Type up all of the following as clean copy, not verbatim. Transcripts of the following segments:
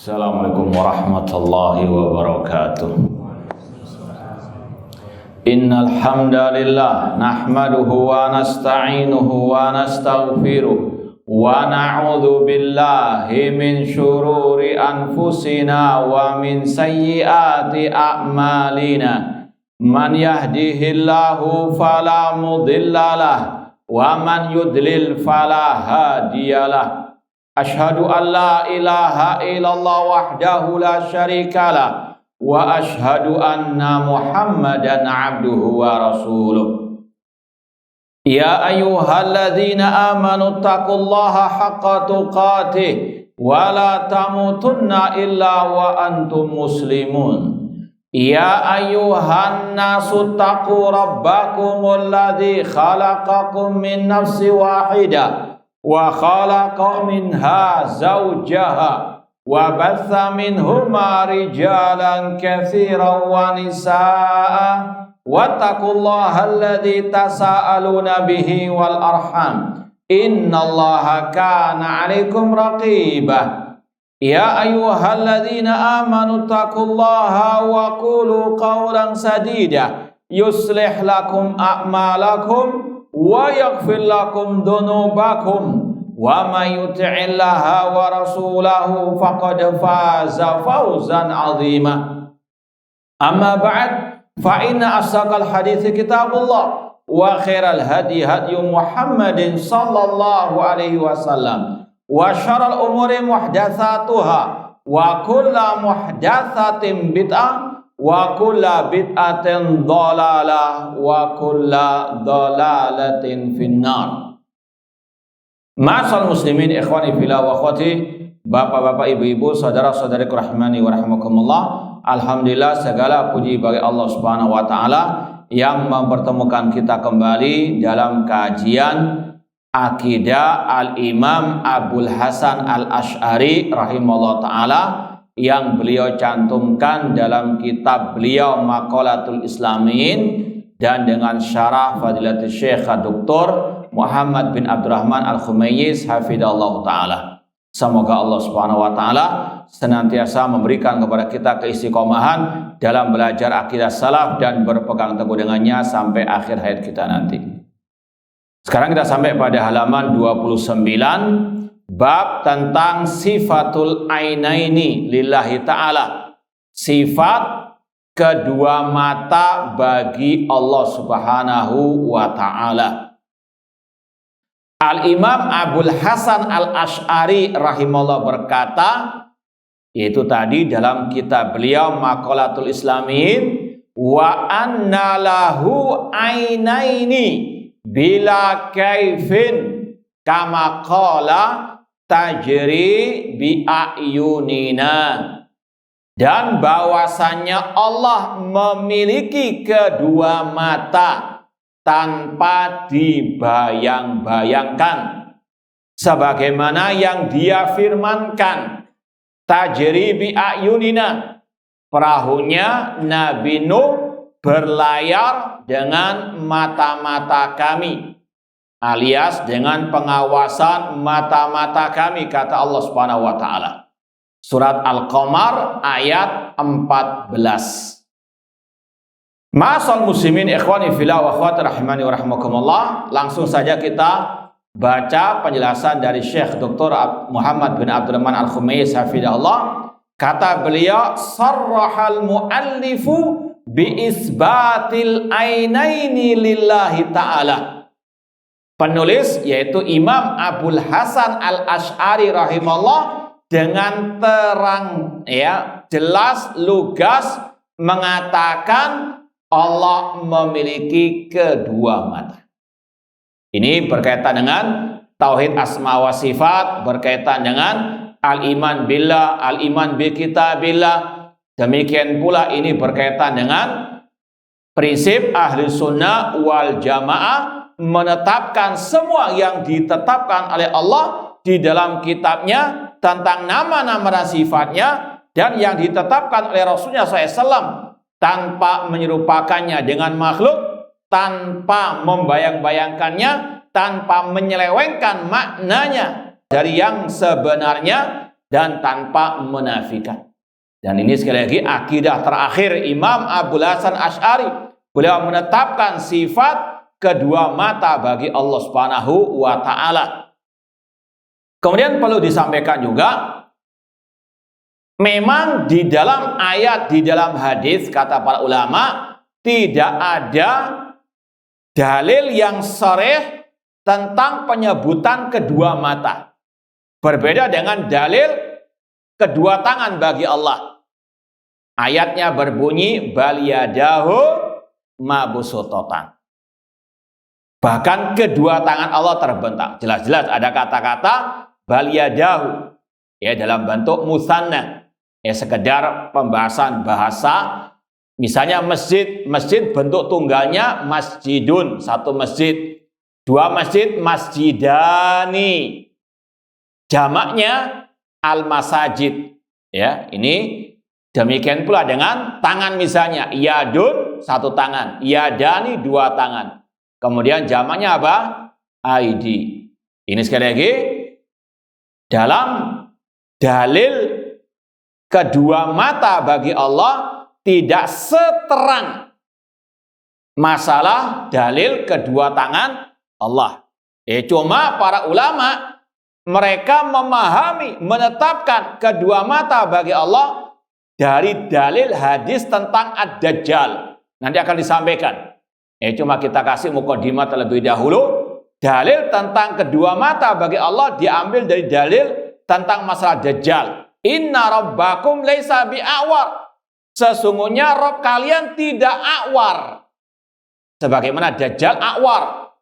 Assalamualaikum warahmatullahi wabarakatuh. Innal hamdalillah nahmaduhu wa nasta'inuhu wa nastaghfiruh wa na'udzu billahi min syururi anfusina wa min sayyiati a'malina. Man yahdihillahu fala mudhillalah wa man yudlil fala hadiyalah. Ashhadu an la ilaha illallah wahdahu la syarikalah wa ashhadu anna Muhammadan abduhu wa rasuluh. Ya ayyuhalladzina amanu taqullaha haqqa tuqatih wa la tamutunna illa wa antum muslimun. Ya ayyuhan nasu taqu rabbakumul ladzi khalaqakum min nafsin wahidah wa khalaqa minha zawjaha wa batha minhuma rijalan katsiran wa nisaa wattaqullaha alladzi tasaaluna bihi wal arham innallaha kana 'alaikum raqibah. Ya ayyuhalladzina amanu taqullaha wa qulu qawlan sadida yuslih lakum a'malakum wa yaghfir lakum dhunubakum wa may yuti'illaha wa rasulahu faqad faza fawzan 'azima. Amma ba'd, fa inna asdaqal hadithi kitabullah wa khairal hadi hadyu Muhammadin sallallahu alaihi wasallam wa syarrul umuri muhdatsatuha wa kullu muhdatsatin bid'ah wa kulla bid'atin dhalalah wa kulla dhalalatin finnar. Ma'asal muslimin ikhwani fillah wa akhwati, bapak-bapak, ibu-ibu, saudara-saudariku rahimani wa rahimakumullah. Alhamdulillah, segala puji bagi Allah Subhanahu wa taala yang mempertemukan kita kembali dalam kajian akidah Al-Imam Abul Hasan Al-Asy'ari rahimahullah taala yang beliau cantumkan dalam kitab beliau Maqalatul Islamin dan dengan syarah Fadilatul Syekh Dr. Muhammad bin Abdurrahman Al-Khumayyiz hafidhallahu taala. Semoga Allah Subhanahu wa taala senantiasa memberikan kepada kita keistiqomahan dalam belajar akidah salaf dan berpegang teguh dengannya sampai akhir hayat kita nanti. Sekarang kita sampai pada halaman 29, bab tentang sifatul ainaini lillahi ta'ala, sifat kedua mata bagi Allah Subhanahu wa ta'ala. Al-Imam Abul Hasan Al-Asy'ari rahimahullah berkata, yaitu tadi dalam kitab beliau Maqalatul Islamin, wa anna lahu ainaini bila kaifin kama qala tajri bi ayunina, dan bahwasannya Allah memiliki kedua mata tanpa dibayang-bayangkan, sebagaimana yang Dia firmankan, tajri bi ayunina, perahunya Nabi Nuh berlayar dengan mata-mata kami, alias dengan pengawasan mata-mata kami, kata Allah Subhanahu wa taala. Surat Al-Qamar ayat 14. Ma'asal muslimin ikhwani fillah wa akhwati rahimani wa rahimakumullah, langsung saja kita baca penjelasan dari Syekh Dr. Muhammad bin Abdurrahman Al-Khumayyiz hafidhahullah. Kata beliau, sarrahal muallifu bi isbatil ainaini lillahi ta'ala. Penulis yaitu Imam Abul Hasan Al-Asy'ari rahimahullah dengan terang, jelas, lugas mengatakan Allah memiliki kedua mata. Ini berkaitan dengan tauhid asma wa sifat, berkaitan dengan al-iman billah, al-iman bi kitabillah. Demikian pula ini berkaitan dengan prinsip ahli sunnah wal jamaah, menetapkan semua yang ditetapkan oleh Allah di dalam kitabnya tentang nama-nama dan sifatnya, dan yang ditetapkan oleh Rasulnya SAW tanpa menyerupakannya dengan makhluk, tanpa membayang-bayangkannya, tanpa menyelewengkan maknanya dari yang sebenarnya, dan tanpa menafikan. Dan ini sekali lagi akidah terakhir Imam Abul Hasan Asy'ari. Beliau menetapkan sifat kedua mata bagi Allah Subhanahu wa taala. Kemudian perlu disampaikan juga, memang di dalam ayat, di dalam hadis, kata para ulama, tidak ada dalil yang sharih tentang penyebutan kedua mata. Berbeda dengan dalil kedua tangan bagi Allah. Ayatnya berbunyi bal yadahu mabsuutatan. Bahkan kedua tangan Allah terbentang. Jelas-jelas ada kata-kata bal yadahu, ya, dalam bentuk musanna. Ya, sekedar pembahasan bahasa. Misalnya masjid bentuk tunggalnya masjidun, satu masjid. Dua masjid masjidani. Jamaknya al-masajid. Ya, ini demikian pula dengan tangan, misalnya yadun satu tangan, yadani dua tangan. Kemudian jamaknya apa? Aidi. Ini sekali lagi dalam dalil kedua mata bagi Allah tidak seterang masalah dalil kedua tangan Allah. Cuma para ulama mereka memahami, menetapkan kedua mata bagi Allah dari dalil hadis tentang Ad-Dajjal. Nanti akan disampaikan. Cuma kita kasih mukadimah terlebih dahulu. Dalil tentang kedua mata bagi Allah diambil dari dalil tentang masalah Dajjal. Inna rabbakum laisa bi'awar. Sesungguhnya Rabb kalian tidak awar. Sebagaimana Dajjal awar.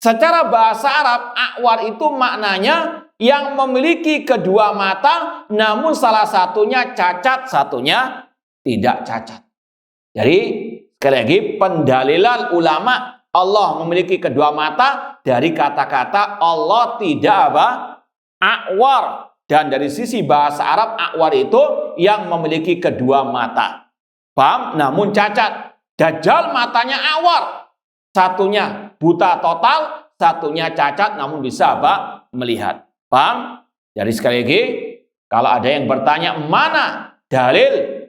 Secara bahasa Arab, awar itu maknanya yang memiliki kedua mata, namun salah satunya cacat, satunya tidak cacat. Jadi, sekali lagi pendalilan ulama Allah memiliki kedua mata dari kata-kata Allah tidak apa? Awar. Dan dari sisi bahasa Arab, awar itu yang memiliki kedua mata. Paham? Namun cacat. Dajjal matanya awar. Satunya buta total, satunya cacat, namun bisa apa? Melihat. Paham? Jadi sekali lagi, kalau ada yang bertanya mana dalil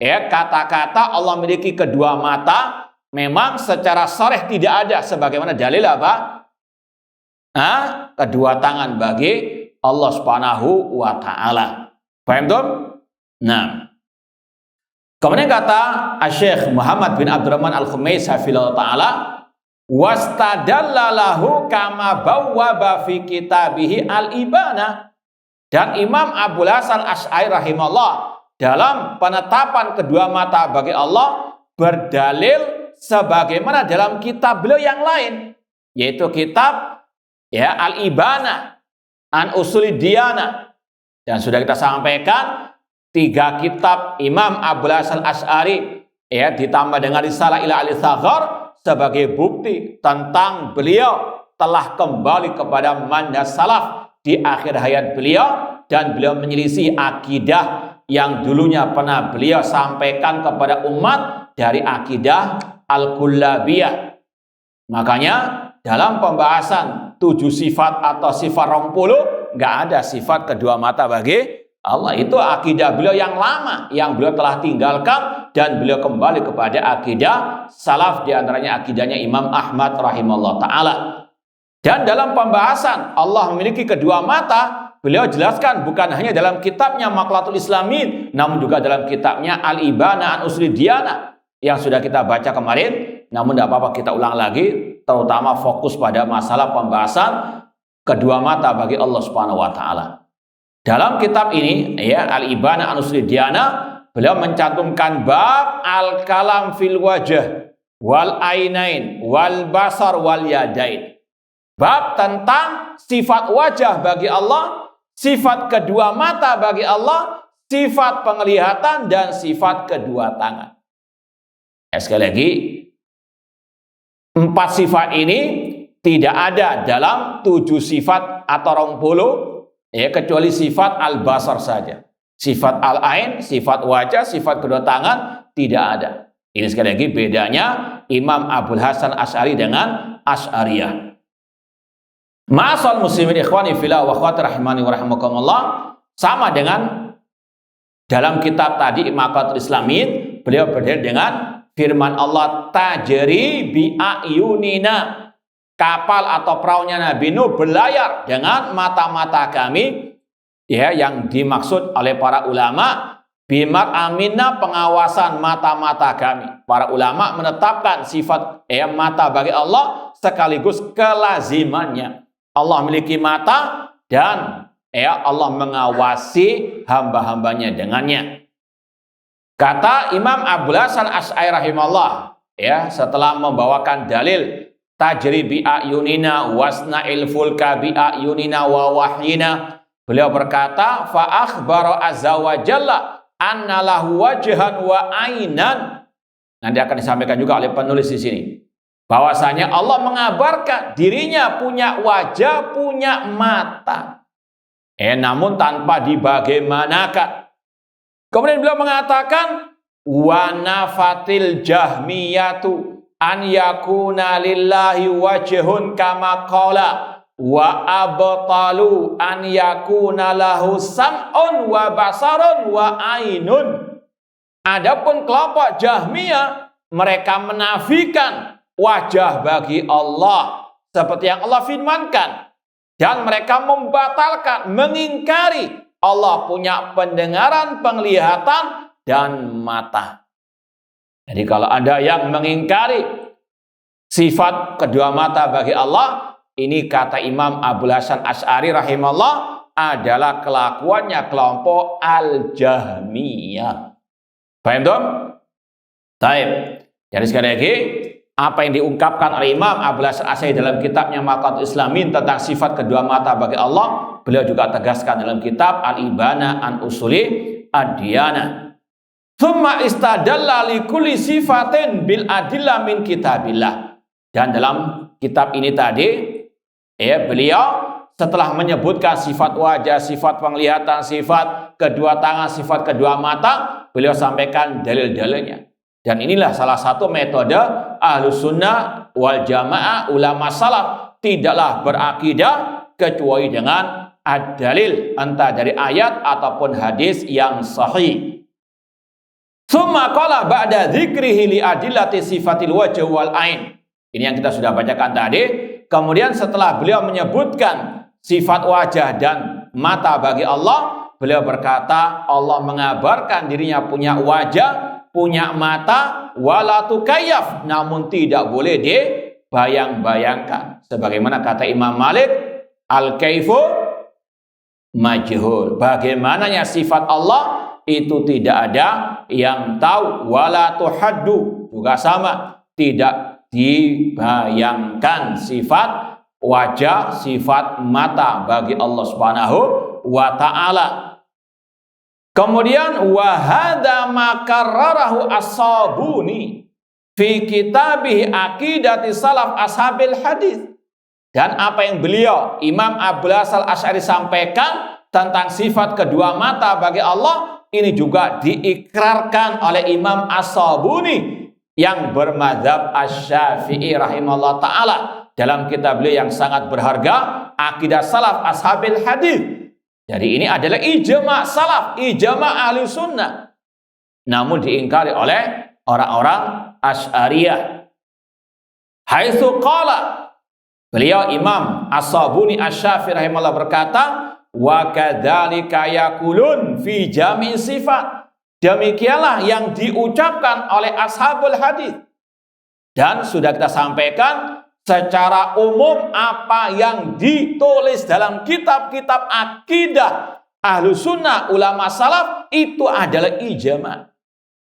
kata-kata Allah memiliki kedua mata, memang secara sharih tidak ada. Sebagaimana dalil apa? Kedua tangan bagi Allah Subhanahu wa taala. Paham tuh? Nah. Kemudian kata Syekh Muhammad bin Abdurrahman Al-Khumaisi hafizahullah taala, wastadalla lahu kama bawwaba fi kitabihi al-ibana. Dan Imam Abul Hasan Asy'ari rahimahullah dalam penetapan kedua mata bagi Allah berdalil sebagaimana dalam kitab beliau yang lain, yaitu kitab al-ibana an usuli diyana. Dan sudah kita sampaikan 3 kitab Imam Abul Hasan Asy'ari ditambah dengan Risalah ila al-Saghar sebagai bukti tentang beliau telah kembali kepada manhaj salaf di akhir hayat beliau, dan beliau menyelisih akidah yang dulunya pernah beliau sampaikan kepada umat dari akidah al-kullabiyah. Makanya dalam pembahasan 7 sifat atau sifat 20 nggak ada sifat kedua mata bagi Allah. Itu akidah beliau yang lama yang beliau telah tinggalkan, dan beliau kembali kepada akidah salaf, diantaranya akidahnya Imam Ahmad rahimahullah ta'ala. Dan dalam pembahasan Allah memiliki kedua mata, beliau jelaskan bukan hanya dalam kitabnya Maqalatul Islamin, namun juga dalam kitabnya Al-Ibana an Usuli Diyana yang sudah kita baca kemarin. Namun tidak apa-apa kita ulang lagi, terutama fokus pada masalah pembahasan kedua mata bagi Allah Subhanahu wa taala. Dalam kitab ini Al-Ibana an Usuli Diyana, beliau mencantumkan bab al-kalam fil wajah wal ainain wal basar wal yadain. Bab tentang sifat wajah bagi Allah, sifat kedua mata bagi Allah, sifat penglihatan, dan sifat kedua tangan. Sekali lagi, 4 sifat ini tidak ada dalam 7 sifat atau 20, kecuali sifat al-basar saja. Sifat al-ain, sifat wajah, sifat kedua tangan tidak ada. Ini sekali lagi bedanya Imam Abul Hasan Asy'ari dengan Asy'ariyah. Ma'asal muslimin ikhwani fillah wa akhwati rahimani wa rahimakumullah. Sama dengan dalam kitab tadi Maqatul Islamin, beliau berdalil dengan firman Allah, tajri bi ayunina, kapal atau perahunya Nabi Nuh berlayar dengan mata-mata kami, ya, yang dimaksud oleh para ulama bimar aminna, pengawasan mata-mata kami. Para ulama menetapkan sifat mata bagi Allah sekaligus kelazimannya. Allah memiliki mata dan Allah mengawasi hamba-hambanya dengannya. Kata Imam Abul Hasan Asy'ari rahimahullah, setelah membawakan dalil tajri bi ayunina wasna'il fulka bi ayunina wa wahyina, beliau berkata, fa akhbara azza wa jalla anna lahu wajhan wa ainan. Nanti akan disampaikan juga oleh penulis di sini, bahwasanya Allah mengabarkan dirinya punya wajah, punya mata. Namun tanpa dibagaimanakan. Kemudian beliau mengatakan, wa nafatil jahmiyatu an yakuna lillahi wajhun kama qala wa abtalu an yakuna lahu sam'un wa basarun wa ainun. Adapun kelompok Jahmiyah, mereka menafikan wajah bagi Allah seperti yang Allah firmankan, dan mereka membatalkan, mengingkari Allah punya pendengaran, penglihatan, dan mata. Jadi kalau ada yang mengingkari sifat kedua mata bagi Allah, ini kata Imam Abul Hasan Asy'ari rahimahullah adalah kelakuannya kelompok Al-Jahmiyah. Paham dong? Baik. Jadi sekali lagi, apa yang diungkapkan oleh Imam Abul Hasan Asy'ari dalam kitabnya Maqatul Islamin tentang sifat kedua mata bagi Allah, beliau juga tegaskan dalam kitab Al-Ibana an Usuli Ad-Diyana. Tsumma istadalla li kulli sifatin bil adillah min kitabillah. Dan dalam kitab ini tadi, beliau setelah menyebutkan sifat wajah, sifat penglihatan, sifat kedua tangan, sifat kedua mata, beliau sampaikan dalil-dalilnya. Dan inilah salah satu metode Ahlus Sunnah wal Jamaah, ulama salaf tidaklah berakidah kecuali dengan ad-dalil, entah dari ayat ataupun hadis yang sahih. Tsumma qala ba'da dzikrihi li adillati sifatil wajh wal ain. Ini yang kita sudah bacakan tadi. Kemudian setelah beliau menyebutkan sifat wajah dan mata bagi Allah, beliau berkata, Allah mengabarkan dirinya punya wajah, punya mata, wala tukayyaf, namun tidak boleh dibayang-bayangkan. Sebagaimana kata Imam Malik, al-kaifu majhul. Bagaimananya sifat Allah itu tidak ada yang tahu. Wala tuhaddu, juga sama, tidak dibayangkan sifat wajah, sifat mata bagi Allah Subhanahu wa ta'ala. Kemudian wa hadza ma karrarahu as-Sabuni fi kitabih Aqidati Salaf Ashabil Hadis. Dan apa yang beliau Imam Abul Hasan Asy'ari sampaikan tentang sifat kedua mata bagi Allah, ini juga diikrarkan oleh Imam As-Sabuni yang bermadzhab Asy-Syafi'i rahimahullah ta'ala dalam kitab beliau yang sangat berharga, Aqidah Salaf Ashabil Hadis. Jadi ini adalah ijma' salaf, ijma' ahli sunnah, namun diingkari oleh orang-orang Asy'ariyah. Haitsu qala, beliau Imam As-Sabuni Asy-Syafi'i rahimahullah berkata, wa kadzalika yaqulun fi jami' sifat. Demikianlah yang diucapkan oleh ashabul hadis. Dan sudah kita sampaikan secara umum apa yang ditulis dalam kitab-kitab akidah Ahlus Sunnah ulama salaf itu adalah ijma'.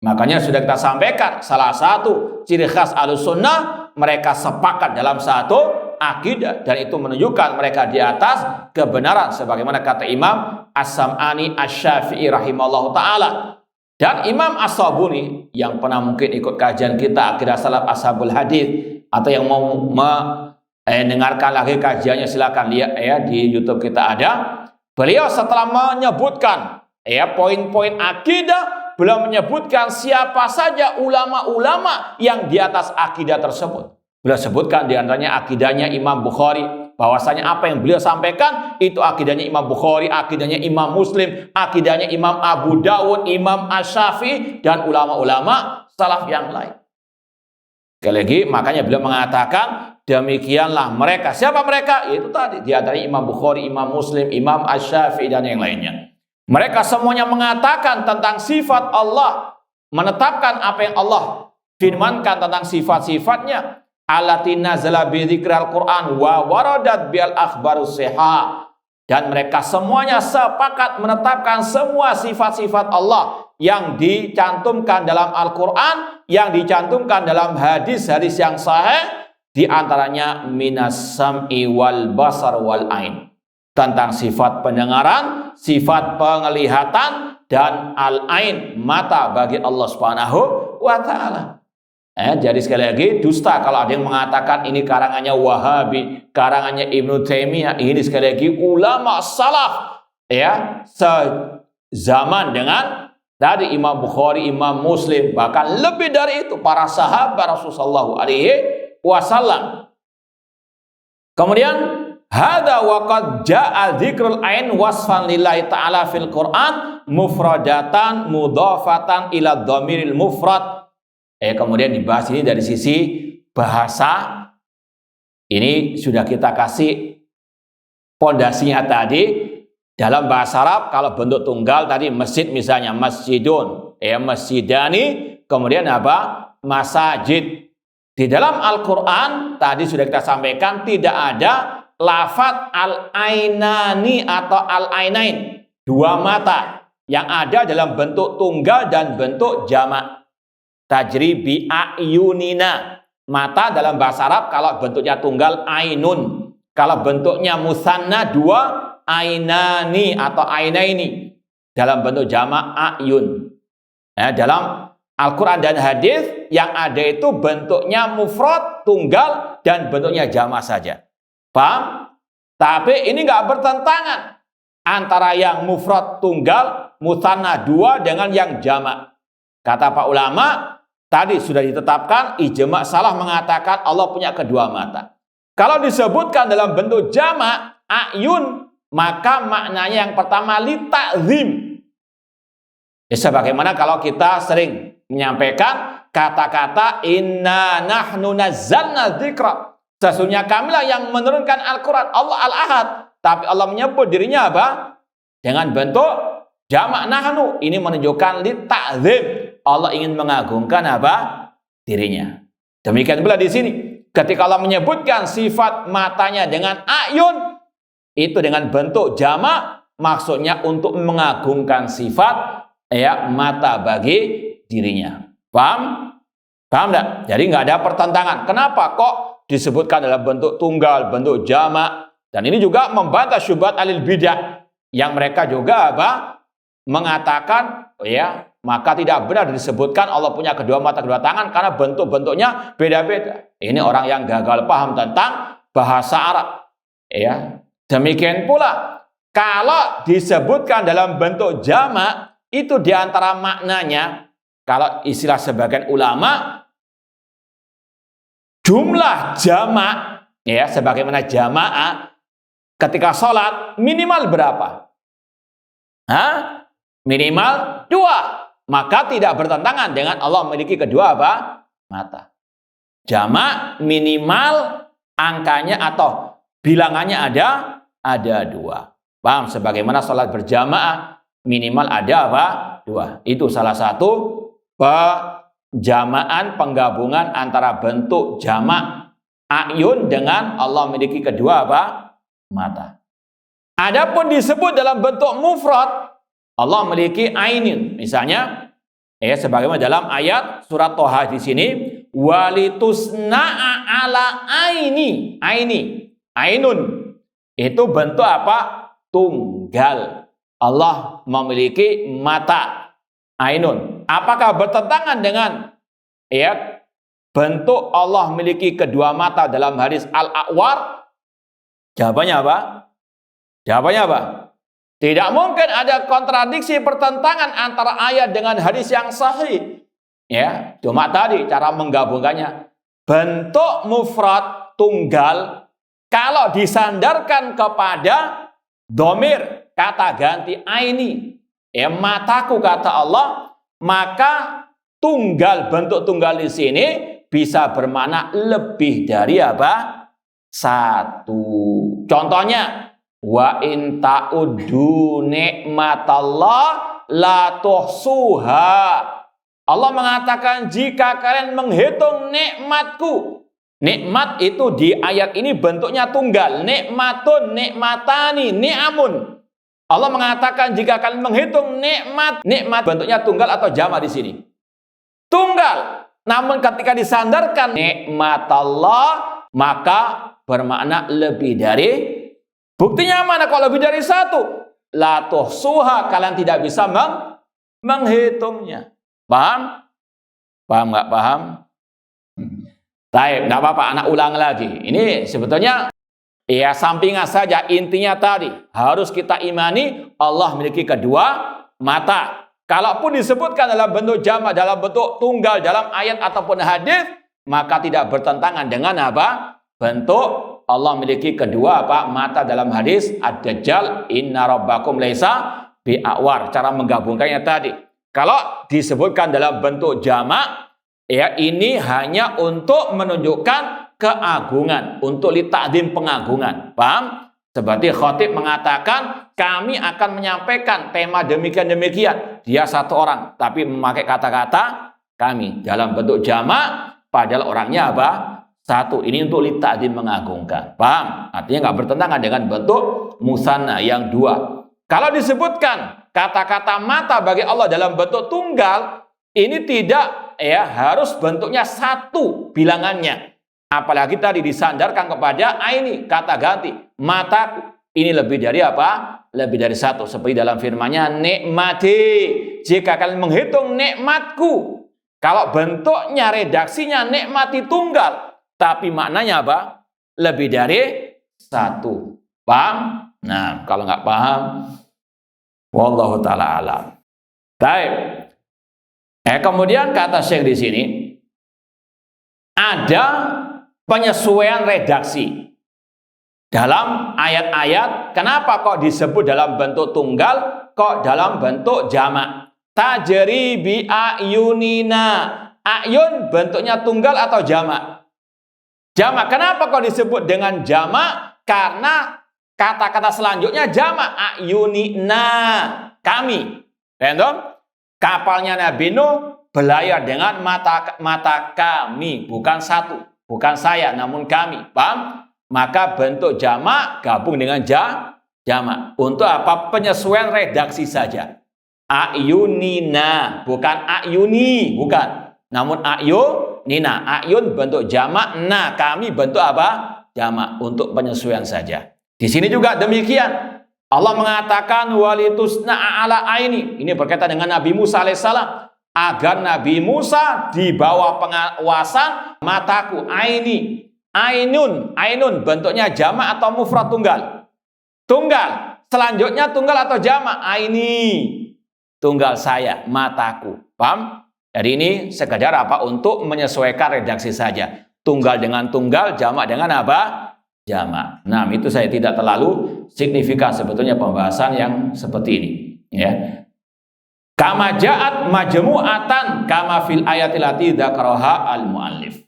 Makanya sudah kita sampaikan salah satu ciri khas Ahlus Sunnah, mereka sepakat dalam satu akidah, dan itu menunjukkan mereka di atas kebenaran sebagaimana kata Imam As-Sam'ani Asy-Syafi'i rahimahullahu taala. Dan Imam As-Sabuni yang pernah mungkin ikut kajian kita Aqidah Salaf Ashabul Hadis, atau yang mau mendengarkan lagi kajiannya silakan lihat di YouTube kita ada. Beliau setelah menyebutkan poin-poin akidah, beliau menyebutkan siapa saja ulama-ulama yang di atas akidah tersebut. Beliau sebutkan di antaranya akidahnya Imam Bukhari, bahwasanya apa yang beliau sampaikan itu akidahnya Imam Bukhari, akidahnya Imam Muslim, akidahnya Imam Abu Dawud, Imam Asy-Syafi'i, dan ulama-ulama salaf yang lain. Sekali lagi, makanya beliau mengatakan demikianlah mereka. Siapa mereka? Itu tadi di antaranya Imam Bukhari, Imam Muslim, Imam Asy-Syafi'i, dan yang lainnya. Mereka semuanya mengatakan tentang sifat Allah, menetapkan apa yang Allah firmankan tentang sifat-sifatnya. Allati nazala bi dzikril Qur'an wa waradat bil akhbarus sihah. Dan mereka semuanya sepakat menetapkan semua sifat-sifat Allah yang dicantumkan dalam Al-Quran, yang dicantumkan dalam hadis-hadis yang sahih, di antaranya minas sam'i wal basar wal ain, tentang sifat pendengaran, sifat penglihatan, dan al-ain, mata bagi Allah Subhanahu wa ta'ala. Jadi sekali lagi, dusta kalau ada yang mengatakan ini karangannya Wahabi, karangannya Ibnu Taimiyah. Ini sekali lagi ulama salaf, sezaman dengan dari Imam Bukhari, Imam Muslim, bahkan lebih dari itu para sahabat Rasulullah sallallahu alaihi wasallam. Kemudian hadza wa qad jaa dzikrul ain wasfan lillahi ta'ala fil Qur'an mufradatan mudhafatan ila dhamiril mufrad. Kemudian dibahas ini dari sisi bahasa. Ini sudah kita kasih pondasinya tadi. Dalam bahasa Arab kalau bentuk tunggal tadi masjid misalnya masjidun, masjidani, kemudian apa? Masajid. Di dalam Al-Qur'an tadi sudah kita sampaikan tidak ada lafadz al-ainani atau al-ainain, dua mata, yang ada dalam bentuk tunggal dan bentuk jamak. Tajri bi ayunina, mata dalam bahasa Arab kalau bentuknya tunggal ainun, kalau bentuknya musanna dua, ainani atau ainaini, dalam bentuk jamak ayun. Dalam Al-Quran dan hadis yang ada itu bentuknya mufrad tunggal dan bentuknya jamak saja. Paham? Tapi ini nggak bertentangan antara yang mufrad tunggal, musanna dua, dengan yang jamak. Kata pak ulama, tadi sudah ditetapkan, ijma' salah mengatakan Allah punya kedua mata. Kalau disebutkan dalam bentuk jamak, ayun, maka maknanya yang pertama li ta'zim. Sebagaimana kalau kita sering menyampaikan kata-kata inna nahnu nazzalna dzikra. Sesungguhnya kamilah yang menurunkan Al-Quran, Allah Al-Ahad. Tapi Allah menyebut dirinya apa? Dengan bentuk jamak nahnu. Ini menunjukkan li ta'zim. Allah ingin mengagungkan apa? Dirinya. Demikian pula di sini. Ketika Allah menyebutkan sifat matanya dengan ayun, itu dengan bentuk jamak, maksudnya untuk mengagungkan sifat mata bagi dirinya. Paham? Paham enggak? Jadi nggak ada pertentangan. Kenapa kok disebutkan dalam bentuk tunggal, bentuk jamak? Dan ini juga membantah syubhat alil bidah yang mereka juga apa? Mengatakan maka tidak benar disebutkan Allah punya kedua mata, kedua tangan karena bentuk-bentuknya beda-beda. Ini orang yang gagal paham tentang bahasa Arab. Demikian pula kalau disebutkan dalam bentuk jamak, itu diantara maknanya, kalau istilah sebagian ulama, jumlah jamak, sebagaimana jamaah ketika sholat minimal berapa? Minimal 2. Maka tidak bertentangan dengan Allah memiliki kedua apa? Mata. Jamak minimal angkanya atau bilangannya ada 2. Paham? Sebagaimana sholat berjamaah minimal ada apa? 2. Itu salah satu penjamaan, penggabungan antara bentuk jamak ayun dengan Allah memiliki kedua apa? Mata. Adapun disebut dalam bentuk mufrad, Allah memiliki ainin. Misalnya, sebagaimana dalam ayat surat Toha di sini, walitusna'a ala aini. Ainun. Itu bentuk apa? Tunggal. Allah memiliki mata. Ainun. Apakah bertentangan dengan bentuk Allah memiliki kedua mata dalam hadis Al-A'war? Jawabannya apa? Tidak mungkin ada kontradiksi pertentangan antara ayat dengan hadis yang sahih. Cuma tadi cara menggabungkannya. Bentuk mufrad tunggal kalau disandarkan kepada domir, kata ganti aini, mataku kata Allah, maka tunggal, bentuk tunggal di sini bisa bermakna lebih dari apa? Satu. Contohnya, wa in ta'uddu nikmatallah la tuhsuha. Allah mengatakan jika kalian menghitung nikmatku. Nikmat itu di ayat ini bentuknya tunggal. Nikmatun, nikmatani, ni'amun. Allah mengatakan jika kalian menghitung nikmat bentuknya tunggal atau jamak di sini. Tunggal. Namun ketika disandarkan nikmat Allah, maka bermakna lebih dari. Buktinya mana kalau lebih dari satu? La tuhsuha, kalian tidak bisa menghitungnya. Paham? Paham nggak paham? Baik, nggak apa-apa, anak ulang lagi. Ini sebetulnya ya sampingan saja, intinya tadi harus kita imani Allah memiliki kedua mata. Kalaupun disebutkan dalam bentuk jamak, dalam bentuk tunggal, dalam ayat ataupun hadis, maka tidak bertentangan dengan apa? Bentuk Allah memiliki kedua apa? Mata dalam hadis Ad-Dajjal inna rabbakum laisa bi'awar. Cara menggabungkannya tadi. Kalau disebutkan dalam bentuk jamak, ya ini hanya untuk menunjukkan keagungan, untuk litakdim pengagungan. Paham? Seperti khatib mengatakan, kami akan menyampaikan tema demikian-demikian. Dia satu orang, tapi memakai kata-kata kami dalam bentuk jamak, padahal orangnya apa? Satu. Ini untuk litakdim mengagungkan. Paham? Artinya nggak bertentangan dengan bentuk musanna yang dua. Kalau disebutkan kata-kata mata bagi Allah dalam bentuk tunggal, ini tidak ya harus bentuknya satu bilangannya. Apalagi tadi disandarkan kepada aini, kata ganti, mataku. Ini lebih dari apa? Lebih dari satu. Seperti dalam firman-Nya, nikmati. Jika kalian menghitung nikmatku. Kalau bentuknya, redaksinya nikmati tunggal. Tapi maknanya apa? Lebih dari satu. Paham? Nah, kalau nggak paham, wallahu ta'ala alam. Baik. Kemudian kata Syekh di sini, ada penyesuaian redaksi dalam ayat-ayat. Kenapa kok disebut dalam bentuk tunggal, kok dalam bentuk jamak? Tajri bi ayunina. Ayun bentuknya tunggal atau jamak? Jamak. Kenapa kok disebut dengan jamak? Karena kata-kata selanjutnya jamak. Ayunina, kami. Paham? Kapalnya Nabi Nuh berlayar dengan mata kami, bukan satu, bukan saya, namun kami. Paham? Maka bentuk jamak gabung dengan jamak. Untuk apa? Penyesuaian redaksi saja. Ayunina, bukan ayuni, bukan. Namun ayunina. Ayun bentuk jamak, nah kami bentuk apa? Jamak. Untuk penyesuaian saja. Di sini juga demikian. Allah mengatakan walitusna ala aini. Ini berkaitan dengan Nabi Musa alaihissalam. Agar Nabi Musa di bawah pengawasan mataku. Aini. Ainun. Ainun bentuknya jamak atau mufrad tunggal? Tunggal. Selanjutnya tunggal atau jamak? Aini. Tunggal saya, mataku. Paham? Jadi ini sekedar apa? Untuk menyesuaikan redaksi saja. Tunggal dengan tunggal, jamak dengan apa? Jamak. Nah, itu saya tidak terlalu signifikan sebetulnya pembahasan yang seperti ini, ya. Kama ja'at majmu'atan kama fil ayatil lati dzakaraha al-muallif.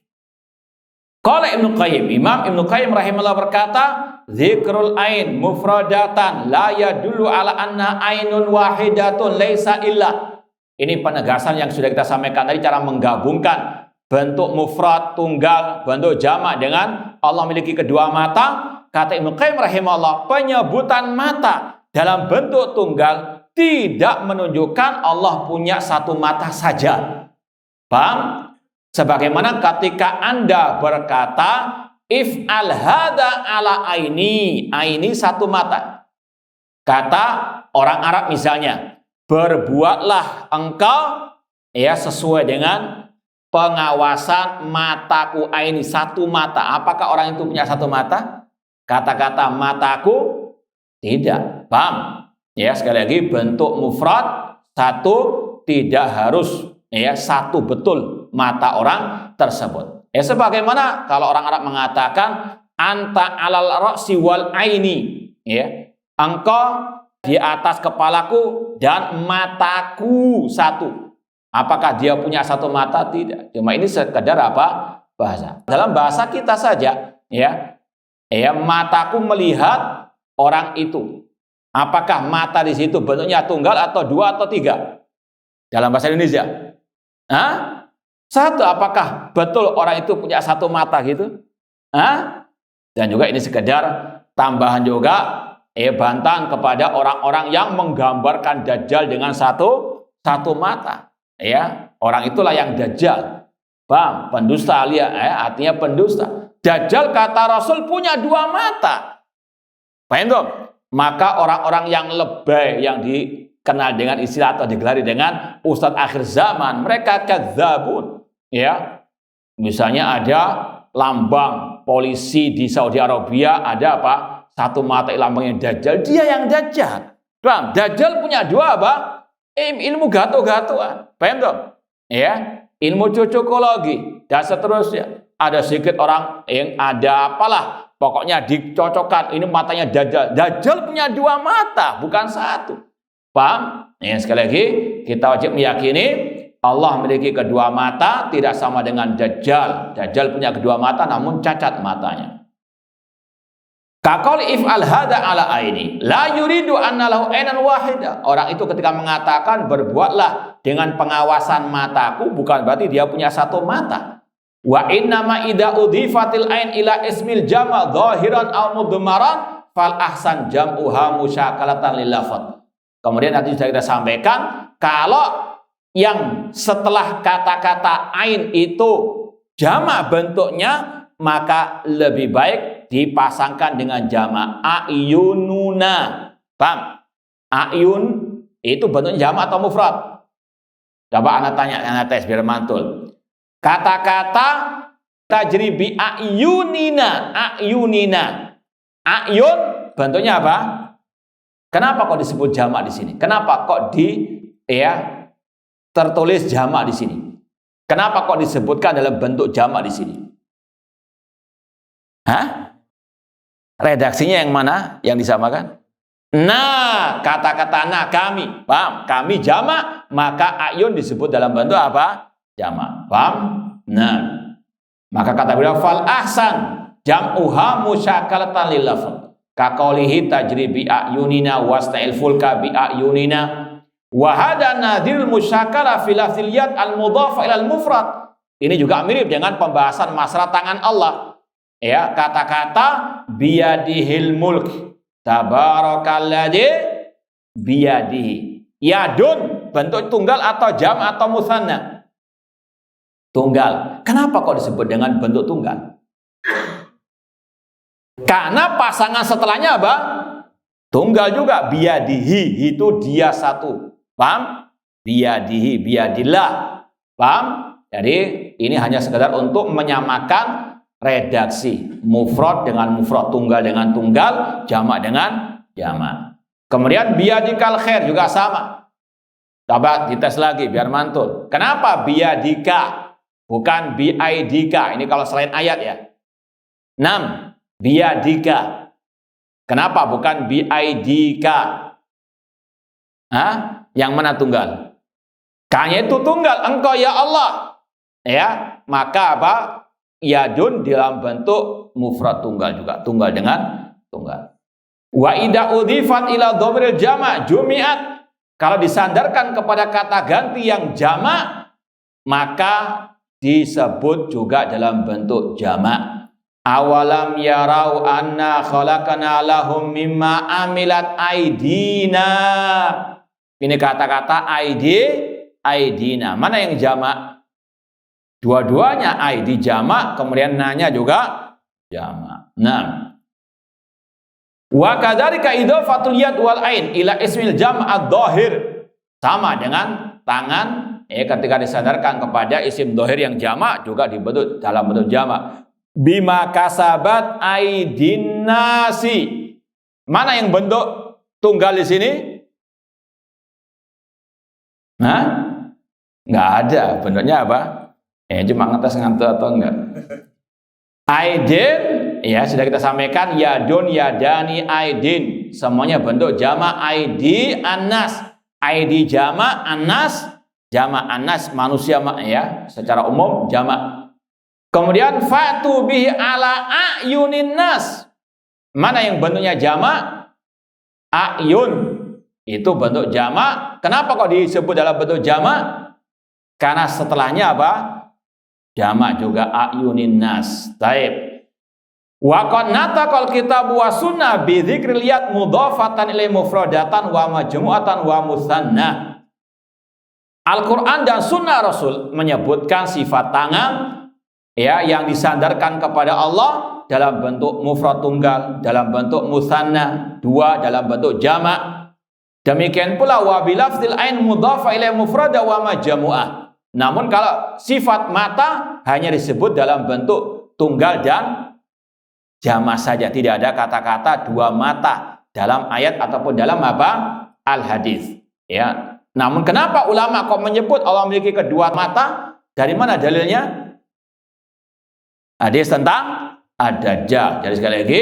Qala Ibnu Qayyim, Imam Ibnu Qayyim rahimahullah berkata, dzikrul ain mufradatan la yadullu ala anna ainun wahidatun laisa illa. Ini penegasan yang sudah kita sampaikan tadi, cara menggabungkan bentuk mufrad tunggal, bentuk jamak dengan Allah memiliki kedua mata. Kata Ibnu Qayyim rahimahullah, penyebutan mata dalam bentuk tunggal tidak menunjukkan Allah punya satu mata saja. Paham? Sebagaimana ketika Anda berkata, if'al hada ala aini. Aini satu mata. Kata orang Arab misalnya, berbuatlah engkau ya sesuai dengan pengawasan mataku aini, satu mata. Apakah orang itu punya satu mata? Kata-kata mataku tidak. Paham? Ya, sekali lagi bentuk mufrad satu, tidak harus ya satu betul mata orang tersebut. Ya sebagaimana kalau orang Arab mengatakan anta alal ra'si wal aini, ya. Engkau di atas kepalaku dan mataku satu. Apakah dia punya satu mata? Tidak. Cuma ini sekedar apa? Bahasa. Dalam bahasa kita saja, ya. Ya, mataku melihat orang itu. Apakah mata di situ bentuknya tunggal atau dua atau tiga? Dalam bahasa Indonesia. Hah? Satu, apakah betul orang itu punya satu mata gitu? Hah? Dan juga ini sekedar tambahan juga bantahan kepada orang-orang yang menggambarkan Dajjal dengan satu mata. Ya, orang itulah yang Dajjal. Paham? Pendusta artinya pendusta. Dajjal kata Rasul punya dua mata. Paham dong? Maka orang-orang yang lebay, yang dikenal dengan istilah atau digelari dengan Ustadz akhir zaman, mereka kadzabun. Ya, misalnya ada lambang polisi di Saudi Arabia, ada apa? Satu mata lambangnya Dajjal, dia yang Dajjal. Paham? Dajjal punya dua apa? Ilmu gato-gatoan. Paham dong? Ya, ilmu cocokologi dan seterusnya. Ada sedikit orang yang ada apalah. Pokoknya dicocokkan, ini matanya Dajjal. Dajjal punya dua mata, bukan satu. Paham? Ya, sekali lagi, kita wajib meyakini Allah memiliki kedua mata, tidak sama dengan Dajjal. Dajjal punya kedua mata, namun cacat matanya. Kaqauli if'al hada ala aini, la yuridu anna lahu ainan wahida. Orang itu ketika mengatakan berbuatlah dengan pengawasan mataku, bukan berarti dia punya satu mata. Wa innama idza udhifatil ain ila ismil jama' dhahiran aw mudmaran fal ahsan jam'uha musyakalatan lil lafadz. Kemudian nanti sudah kita sampaikan, kalau yang setelah kata-kata ain itu jama' bentuknya, maka lebih baik dipasangkan dengan jama' ayununa. Paham? Ayun itu bentuknya jama' atau mufrad? Coba anak tanya, anak tes biar mantul. Kata-kata tajri bi ayunina, ayunina. Ayun bentuknya apa? Kenapa kok disebut jamak di sini? Kenapa kok tertulis jamak di sini? Kenapa kok disebutkan dalam bentuk jamak di sini? Hah? Redaksinya yang mana yang disamakan? Nah, kata-kata nah kami, paham? Kami jamak, maka ayun disebut dalam bentuk apa? Jamak. Paham? Nah, maka kata beliau fal ahsan jam'uha musyakalatan lil lafadz. Kaqaulihi tajri bi ayunina wasta'il fulka bi ayunina wa hada nadhirul musyakala fil lafziyat al mudhaf ila al mufrad. Ini juga mirip dengan pembahasan masalah tangan Allah. Ya, kata-kata biyadihil mulk tabarakalladzi biyadihi. Yadun bentuk tunggal atau jam atau musanna? Tunggal. Kenapa kok disebut dengan bentuk tunggal? Karena pasangan setelahnya apa? Tunggal juga. Biyadihi itu dia satu. Paham? Biyadihi, biyadillah. Paham? Jadi ini hanya sekedar untuk menyamakan redaksi mufrad dengan mufrad, tunggal dengan tunggal, jamak dengan jamak. Kemudian biyadikal khair juga sama. Coba dites lagi biar mantul. Kenapa biyadika? Bukan biaidika. Ini kalau selain ayat ya. 6. Biadika. Kenapa bukan biaidika? Hah? Yang mana tunggal? Kayaknya itu tunggal. Engkau ya Allah. Ya, maka apa? Yadun dalam bentuk mufrad tunggal juga. Tunggal dengan tunggal. Wa idza udhifat ila dhamiril jama' jumi'at. Kalau disandarkan kepada kata ganti yang jama', maka disebut juga dalam bentuk jamak. Awalam yarau anna khalaqana lahum mimma amilat aidina. Ini kata-kata aidina. Mana yang jamak? Dua-duanya aidi jamak, kemudian nanya juga jamak. Nah, wa kadzalika idhafatul yad wal ain ila ismil jam' ad-dhahir. Sama dengan tangan ketika disandarkan kepada isim dohir yang jamak juga dibentuk dalam bentuk jamak. Bima kasabat aidin nasi. Mana yang bentuk tunggal di sini? Nah, nggak ada. Bentuknya apa? Cuma ngetes ngantuk atau enggak? Aidin ya sudah kita sampaikan yadun, yadani, aidin, semuanya bentuk jamak aidi anas. Aidi jamak, anas manusia ya, secara umum jamak. Kemudian fatu bihi ala ayunin nas. Mana yang bentuknya jamak? Ayun. Itu bentuk jamak. Kenapa kok disebut dalam bentuk jamak? Karena setelahnya apa? Jamak juga ayunin nas. Taib. Wa qad nataqal kitab wa sunnah bi dzikril yad mudhafatan ilai mufradatan wa majmu'atan wa musanna. Al-Qur'an dan sunnah Rasul menyebutkan sifat tangan ya yang disandarkan kepada Allah dalam bentuk mufrad tunggal, dalam bentuk musanna dua, dalam bentuk jamak. Demikian pula wa bilafzil ain mudhafa ilai mufrada wa majmu'ah. Namun kalau sifat mata hanya disebut dalam bentuk tunggal dan jamak saja, tidak ada kata-kata dua mata dalam ayat ataupun dalam apa? Al-hadis. Ya. Namun kenapa ulama kok menyebut Allah memiliki kedua mata? Dari mana dalilnya? Hadis tentang ad-dajjal. Jadi sekali lagi,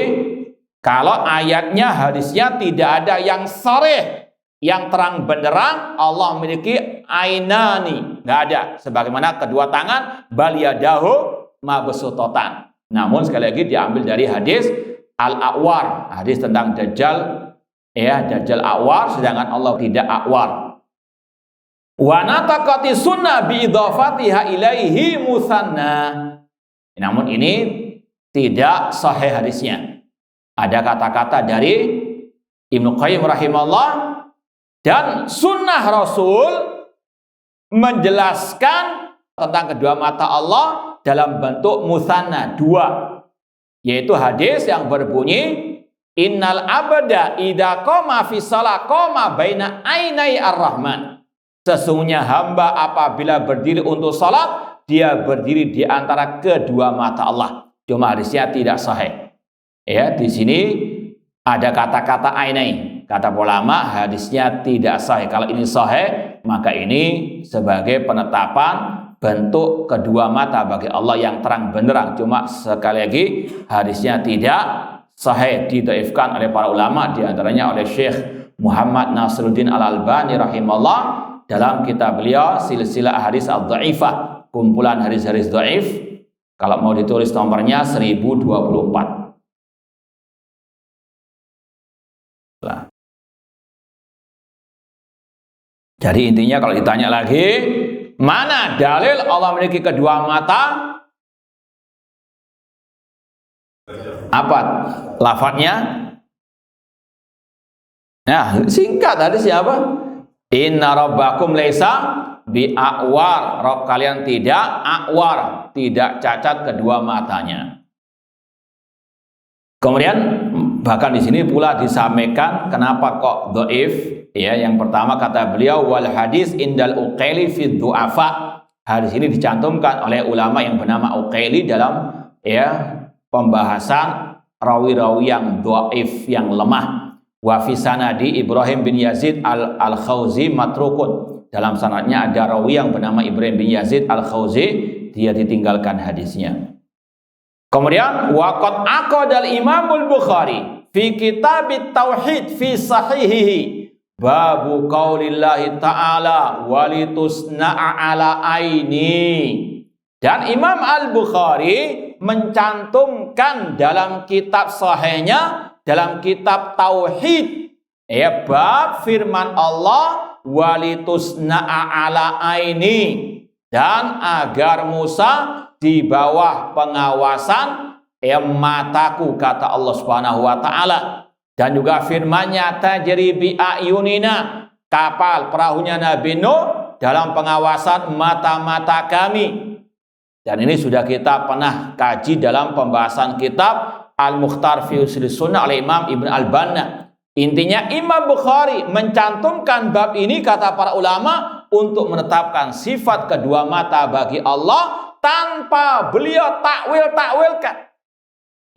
kalau ayatnya, hadisnya tidak ada yang sharih, yang terang benderang Allah memiliki ainani, nggak ada. Sebagaimana kedua tangan, bal yadahu mabsuutatan. Namun sekali lagi diambil dari hadis al-a'war, hadis tentang dajjal, ya, dajjal a'war, sedangkan Allah tidak a'war. Wa nataqati sunnah bi idhafatiha ilaihi musanna. Namun ini tidak sahih hadisnya. Ada kata-kata dari Ibnu Qayyim rahimahullah dan sunnah Rasul menjelaskan tentang kedua mata Allah dalam bentuk musanna dua, yaitu hadis yang berbunyi innal abda idza qama fi shalah qama baina ainai ar-rahman. Sesungguhnya hamba apabila berdiri untuk salat, dia berdiri di antara kedua mata Allah. Cuma hadisnya tidak sahih. Ya, di sini ada kata-kata ainai. Kata ulama hadisnya tidak sahih. Kalau ini sahih, maka ini sebagai penetapan bentuk kedua mata bagi Allah yang terang benderang. Cuma sekali lagi hadisnya tidak sahih, didhaifkan oleh para ulama, diantaranya oleh Syekh Muhammad Nasiruddin Al-Albani rahimahullah dalam kitab beliau Silsilah Hadis Ad-Dhaifah, kumpulan hadis-hadis dhaif. Kalau mau ditulis nomornya 1024. Nah. Jadi intinya kalau ditanya lagi, mana dalil Allah memiliki kedua mata? Apa lafadznya? Nah, singkat tadi siapa? Inna rabbakum laisa bi'awar. Rabb kalian tidak a'war, tidak cacat kedua matanya. Kemudian bahkan di sini pula disampaikan kenapa kok dhaif. Ya, yang pertama kata beliau wal hadis indal Uqaili fi du'afa. Hadis ini dicantumkan oleh ulama yang bernama Uqaili dalam ya pembahasan rawi-rawi yang dhaif, yang lemah. Wa fi sanadi Ibrahim bin Yazid al-Khawzi matrukun. Dalam sanadnya ada rawi yang bernama Ibrahim bin Yazid al-Khawzi, dia ditinggalkan hadisnya. Kemudian waqad aqadal Imamul Bukhari fi kitabit tauhid fi sahihihi babu qaulillahi ta'ala walitusna'a ala aini. Dan Imam Al-Bukhari mencantumkan dalam kitab sahihnya, dalam kitab tauhid, ya, bab firman Allah walitusna'a ala aini, dan agar Musa di bawah pengawasan mataku, kata Allah Subhanahu wa taala. Dan juga firman-Nya tajri bi ayunina, kapal perahunya Nabi Nuh dalam pengawasan mata-mata kami. Dan ini sudah kita pernah kaji dalam pembahasan kitab Al-Mukhtar fi Ushul Sunnah oleh Imam Ibn Al-Banna. Intinya Imam Bukhari mencantumkan bab ini, kata para ulama, untuk menetapkan sifat kedua mata bagi Allah tanpa beliau takwilkan.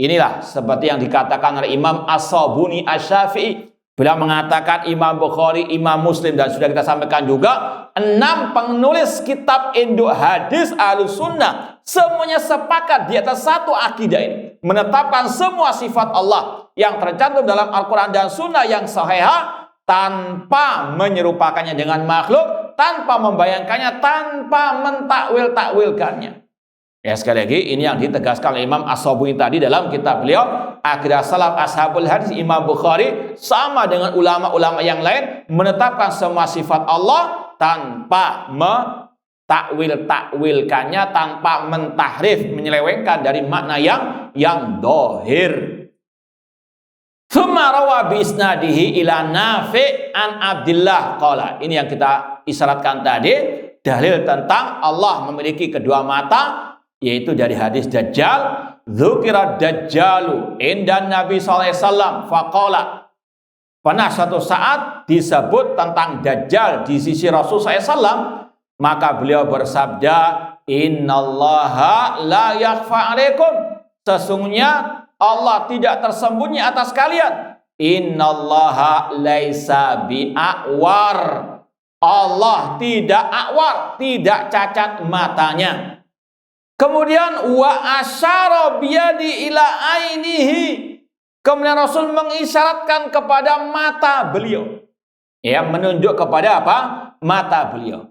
Inilah seperti yang dikatakan oleh Imam As-Sabuni Asy-Syafi'i, Beliau mengatakan Imam Bukhari, Imam Muslim, dan sudah kita sampaikan juga 6 penulis kitab induk hadis Ahlussunnah semuanya sepakat di atas satu akidah ini, menetapkan semua sifat Allah yang tercantum dalam Al-Quran dan Sunnah yang sahihah tanpa menyerupakannya dengan makhluk, tanpa membayangkannya, tanpa mentakwil-takwilkannya. Ya, sekali lagi ini yang ditegaskan oleh Imam As-Sabuni tadi dalam kitab beliau Aqidah Salaf Ashabul Hadis. Imam Bukhari sama dengan ulama-ulama yang lain menetapkan semua sifat Allah tanpa mentakwil-takwilkannya, tanpa mentahrif, menyelewengkan dari makna yang dohir. Tsumma rawa bi isnadihi ila Nafi' an Abdillah qala. Ini yang kita isyaratkan tadi, dalil tentang Allah memiliki kedua mata, yaitu dari hadis Dajjal. Dzukira Dajjalu indan Nabi sallallahu alaihi wasallam faqala. Pernah suatu saat disebut tentang Dajjal di sisi Rasul sallallahu alaihi wasallam, maka beliau bersabda, innallaha la yakhfa alaikum. Sesungguhnya Allah tidak tersembunyi atas kalian. Innallaha laisa bi'awar. Allah tidak awar, tidak cacat matanya. Kemudian wa asyara biyadi ila ainihi. Kemudian Rasul mengisyaratkan kepada mata beliau. Ya, menunjuk kepada apa? Mata beliau.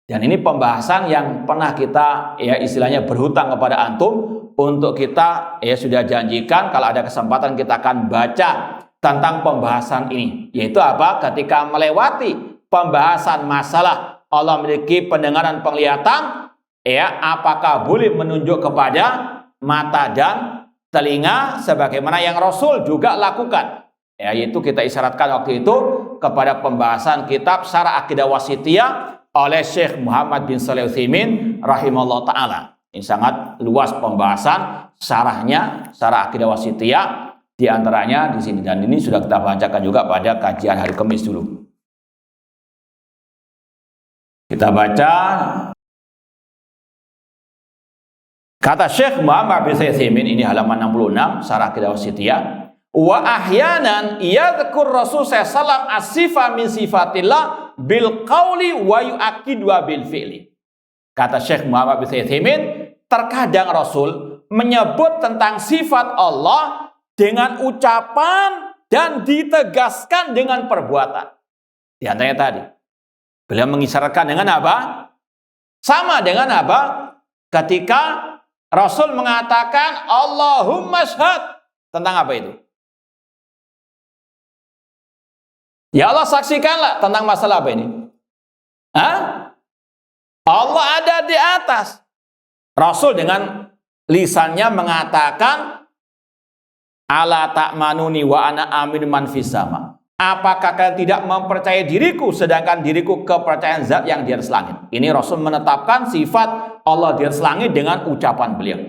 Dan ini pembahasan yang pernah kita ya istilahnya berhutang kepada antum untuk kita ya sudah janjikan kalau ada kesempatan kita akan baca tentang pembahasan ini. Yaitu apa? Ketika melewati pembahasan masalah Allah memiliki pendengaran, penglihatan, ya, apakah boleh menunjuk kepada mata dan telinga sebagaimana yang Rasul juga lakukan. Ya, yaitu kita isyaratkan waktu itu kepada pembahasan kitab Syarah Aqidah Wasithiyah oleh Syekh Muhammad bin Shalih Al-Utsaimin rahimahullah taala. Ini sangat luas pembahasan syarahnya, Syarah Aqidah Wasithiyah di antaranya di sini, dan ini sudah kita bacakan juga pada kajian hari Kamis dulu. Kita baca. Kata Syekh Muhammad bin Shalih Al-Utsaimin, ini halaman 66 Syarah Aqidah Wasithiyah, wa ahyanan yadhkur Rasul sallallahu alaihi wasallam as-sifa min sifatillah bil qauli wa yu'aqidu bil fi'li. Kata Syekh Muhammad bin Shalih Al-Utsaimin, terkadang Rasul menyebut tentang sifat Allah dengan ucapan dan ditegaskan dengan perbuatan. Di antaranya tadi beliau mengisyaratkan dengan apa? Sama dengan apa? Ketika Rasul mengatakan Allahumma syhad, tentang apa itu? Ya Allah, saksikanlah, tentang masalah apa ini? Hah? Allah ada di atas. Rasul dengan lisannya mengatakan ala ta'manuni wa ana amin man fis sama. Apakah kalian tidak mempercayai diriku sedangkan diriku kepercayaan zat yang di atas langit? Ini Rasul menetapkan sifat Allah di atas langit dengan ucapan beliau.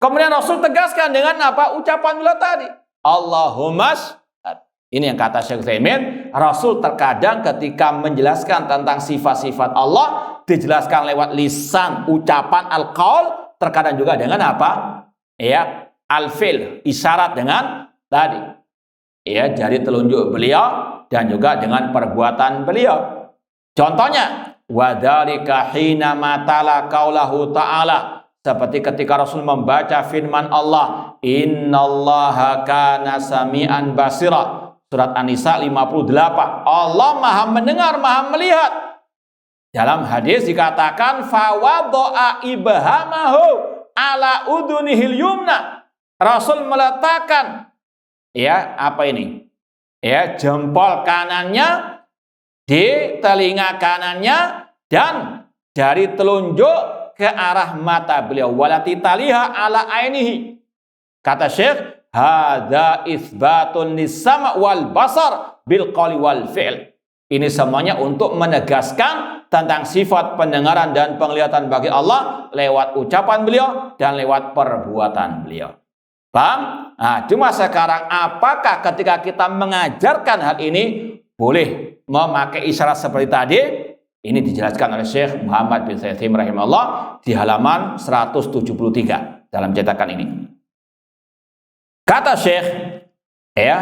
Kemudian Rasul tegaskan dengan apa? Ucapan beliau tadi. Allahumma syhad. Ini yang kata Syekh Utsaimin, Rasul terkadang ketika menjelaskan tentang sifat-sifat Allah dijelaskan lewat lisan, ucapan al-qaul, terkadang juga dengan apa? Ya, al-fil, isyarat dengan tadi. Ya, jari telunjuk beliau dan juga dengan perbuatan beliau. Contohnya, wa dzalika hina matala qaulahu ta'ala, seperti ketika Rasul membaca firman Allah, innallaha kana sami'an basira. Surat An-Nisa 58. Allah Maha mendengar, Maha melihat. Dalam hadis dikatakan fawadha'a ibhamahu ala udunihil yumna. Rasul meletakkan ya apa ini? Ya, jempol kanannya di telinga kanannya dan dari telunjuk ke arah mata beliau. Walati taliha ala ainihi. Kata Syekh, hadza isbatun lis-sam' wal basar bil qawli wal fi'l. Ini semuanya untuk menegaskan tentang sifat pendengaran dan penglihatan bagi Allah lewat ucapan beliau dan lewat perbuatan beliau. Paham? Nah, cuma sekarang apakah ketika kita mengajarkan hal ini boleh memakai isyarat seperti tadi? Ini dijelaskan oleh Syekh Muhammad bin Shalih Al-Utsaimin rahimahullah di halaman 173 dalam cetakan ini. Kata Syekh, ya,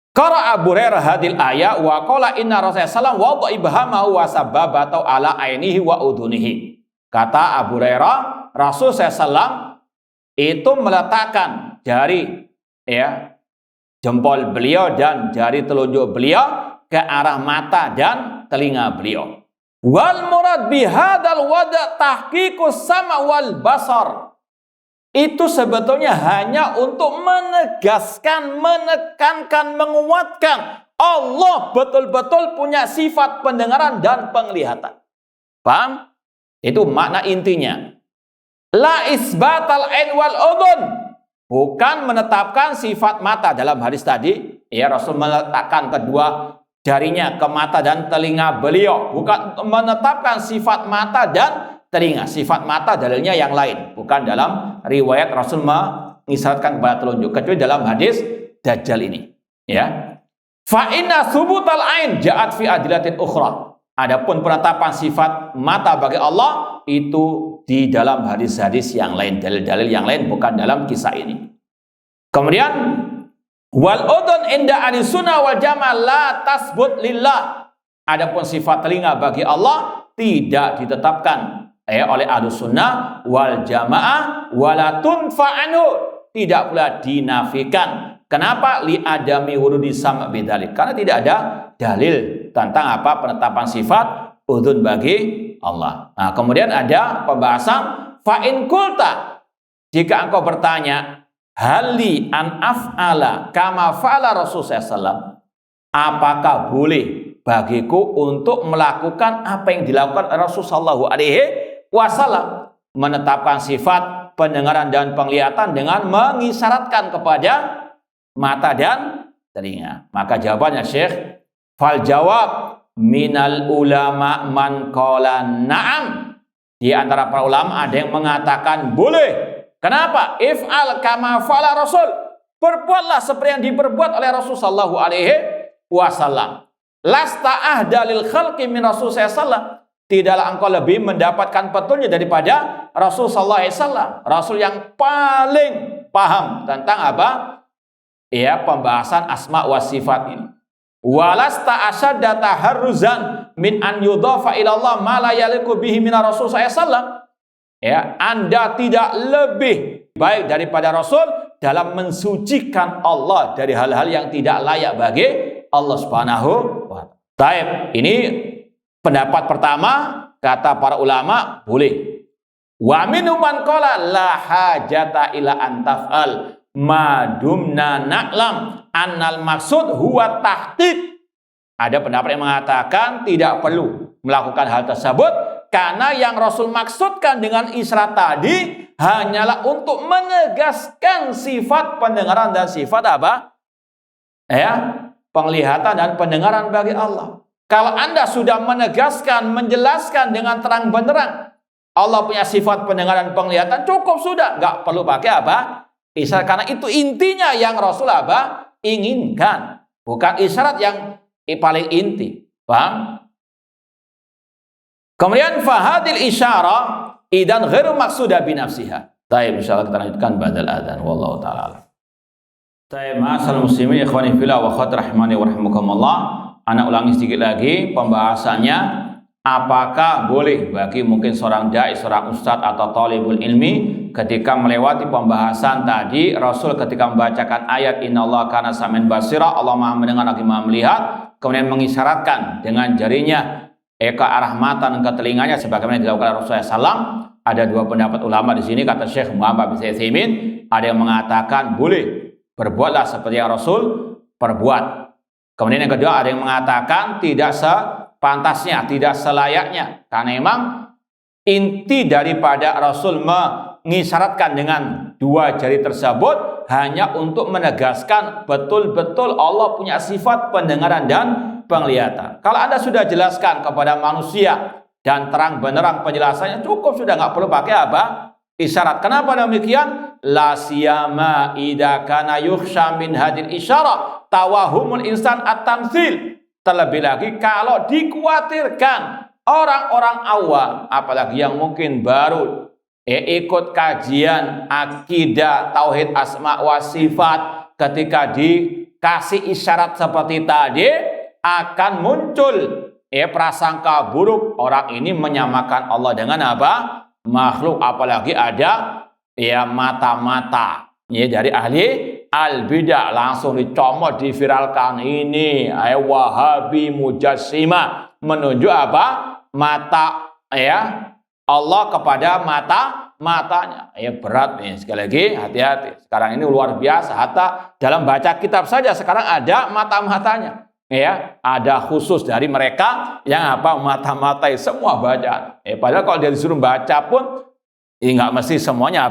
Qara Abu Hurairah hadil ayat wa qala inna Rasulullah sallallahu wada'a ibhamahu wa sababatu ala ainihi wa udunihi. Kata Abu Hurairah, Rasul sallallahu itu meletakkan jari jempol beliau dan jari telunjuk beliau ke arah mata dan telinga beliau. Wal murad bihadal wada' tahqiqus sama wal basar. Itu sebetulnya hanya untuk menegaskan, menekankan, menguatkan Allah betul-betul punya sifat pendengaran dan penglihatan. Paham? Itu makna intinya. La isbatal ain wal udhun. Bukan menetapkan sifat mata dalam hadis tadi. Ya, Rasul meletakkan kedua jarinya ke mata dan telinga beliau. Bukan menetapkan sifat mata dan telinga. Sifat mata dalilnya yang lain. Bukan dalam riwayat Rasul mengisyaratkan kepada telunjuk. Kecuali dalam hadis Dajjal ini. Ya. Fa inna subutal ain ja'at fi adilatin ukhra. Adapun penetapan sifat mata bagi Allah itu di dalam hadis-hadis yang lain, dalil-dalil yang lain, bukan dalam kisah ini. Kemudian wal udhun inda ahli sunnah wal jamaah la tasbut lillah. Adapun sifat telinga bagi Allah tidak ditetapkan oleh ahli sunnah wal jamaah wala tunfa'anu, tidak pula dinafikan. Kenapa? Li adami wurudi sama bidalik. Karena tidak ada dalil tentang apa penetapan sifat udhun bagi Allah. Nah, kemudian ada pembahasan fa in kulta, jika engkau bertanya hali an af'ala kama fa'ala Rasulullah SAW, apakah boleh bagiku untuk melakukan apa yang dilakukan Rasulullah SAW, menetapkan sifat pendengaran dan penglihatan dengan mengisyaratkan kepada mata dan telinga? Maka jawabannya Syekh, fal jawab minal ulama man qala na'am. Di antara para ulama ada yang mengatakan boleh. Kenapa? If'al kama fa'ala Rasul. Berbuatlah seperti yang diperbuat oleh Rasul sallallahu alaihi wasallam. Lasta ahdalil khalqi min Rasul sallallahu alaihi wasallam. Tidaklah engkau lebih mendapatkan petunjuk daripada Rasul sallallahu alaihi wasallam. Rasul yang paling paham tentang apa? Ya, pembahasan asma wa sifat ini. Walasta asyadda taharruzan min an yudhafa ila Allah ma la yaliqu bihi min Rasul sallallahu alaihi wasallam. Ya, Anda tidak lebih baik daripada Rasul dalam mensucikan Allah dari hal-hal yang tidak layak bagi Allah Subhanahu wa taala. Ini pendapat pertama, kata para ulama boleh. Wa minhum man qala la hajata ila an taf'al madumna na'lam annal maksud huwa tahqiq. Ada pendapat yang mengatakan tidak perlu melakukan hal tersebut karena yang Rasul maksudkan dengan isyarat tadi hanyalah untuk menegaskan sifat pendengaran dan sifat apa? Penglihatan dan pendengaran bagi Allah. Kalau Anda sudah menegaskan, menjelaskan dengan terang benderang Allah punya sifat pendengaran dan penglihatan, cukup sudah, nggak perlu pakai apa? Isyarat, karena itu intinya yang Rasul apa? Inginkan, bukan isyarat yang paling inti. Paham? Kemudian fahadil isyarah idan ghairu maqsuda bi nafsiha. Baik, insyaallah kita lanjutkan ba'dal adzan wallahu taala. Baik, ma'asal muslimin ikhwani fillah wa akhwat rahimani wa rahimakumullah. Anak ulangi sedikit lagi pembahasannya, apakah boleh bagi mungkin seorang dai, seorang ustadz atau talibul ilmi ketika melewati pembahasan tadi Rasul ketika membacakan ayat innallaha kana samian basira, Allah Maha mendengar lagi Maha melihat, kemudian mengisyaratkan dengan jarinya ke arah mata dan ke telinganya sebagaimana dilakukan Rasulullah SAW. Ada dua pendapat ulama di sini, kata Syekh Muhammad bin Utsaimin, ada yang mengatakan boleh, berbuatlah seperti yang Rasul perbuat. Kemudian yang kedua ada yang mengatakan tidak sepantasnya, tidak selayaknya, karena memang inti daripada Rasul mengisyaratkan dengan dua jari tersebut hanya untuk menegaskan betul-betul Allah punya sifat pendengaran dan penglihatan. Kalau Anda sudah jelaskan kepada manusia dan terang benderang penjelasannya, cukup sudah, nggak perlu pakai apa? Isyarat. Kenapa demikian? La siyama idza kana yukhsha min hadil isyarah tawahumul insan at-tamtsil. Terlebih lagi kalau dikhawatirkan orang-orang awam, apalagi yang mungkin baru ikut kajian akidah tauhid asma wa sifat, ketika dikasih isyarat seperti tadi, akan muncul prasangka buruk. Orang ini menyamakan Allah dengan apa? Makhluk, apalagi ada mata-mata. Dari ahli al-bidah langsung dicomot, diviralkan. Ini Wahabi Mujassimah menunjuk apa? Mata Allah kepada matanya. Berat nih, sekali lagi hati-hati. Sekarang ini luar biasa, hatta dalam baca kitab saja sekarang ada mata-matanya. Ada khusus dari mereka yang mata-matai semua bacaan. Padahal kalau dia disuruh baca pun nggak mesti semuanya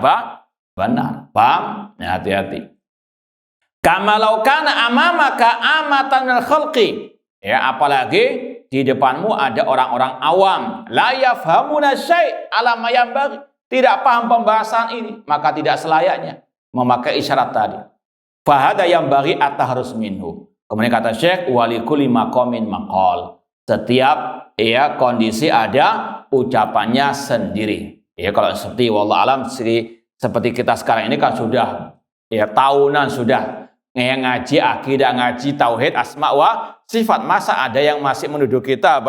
benar. Paham? Hati-hati. Kamalau kana amamaka amatan minal khalqi. Apalagi di depanmu ada orang-orang awam, la yafhamuna syai' ala ma yanbaghi, tidak paham pembahasan ini, maka tidak selayaknya memakai isyarat tadi. Fahada yanbaghi at-taharrus minhu. Kemudian kata Syekh, walikulli maqamin maqal. Setiap kondisi ada ucapannya sendiri. Kalau seperti wallahu alam seperti kita sekarang ini kan sudah tahunan sudah ngaji akidah, ngaji tauhid, asma wa sifat. Masa ada yang masih menuduh kita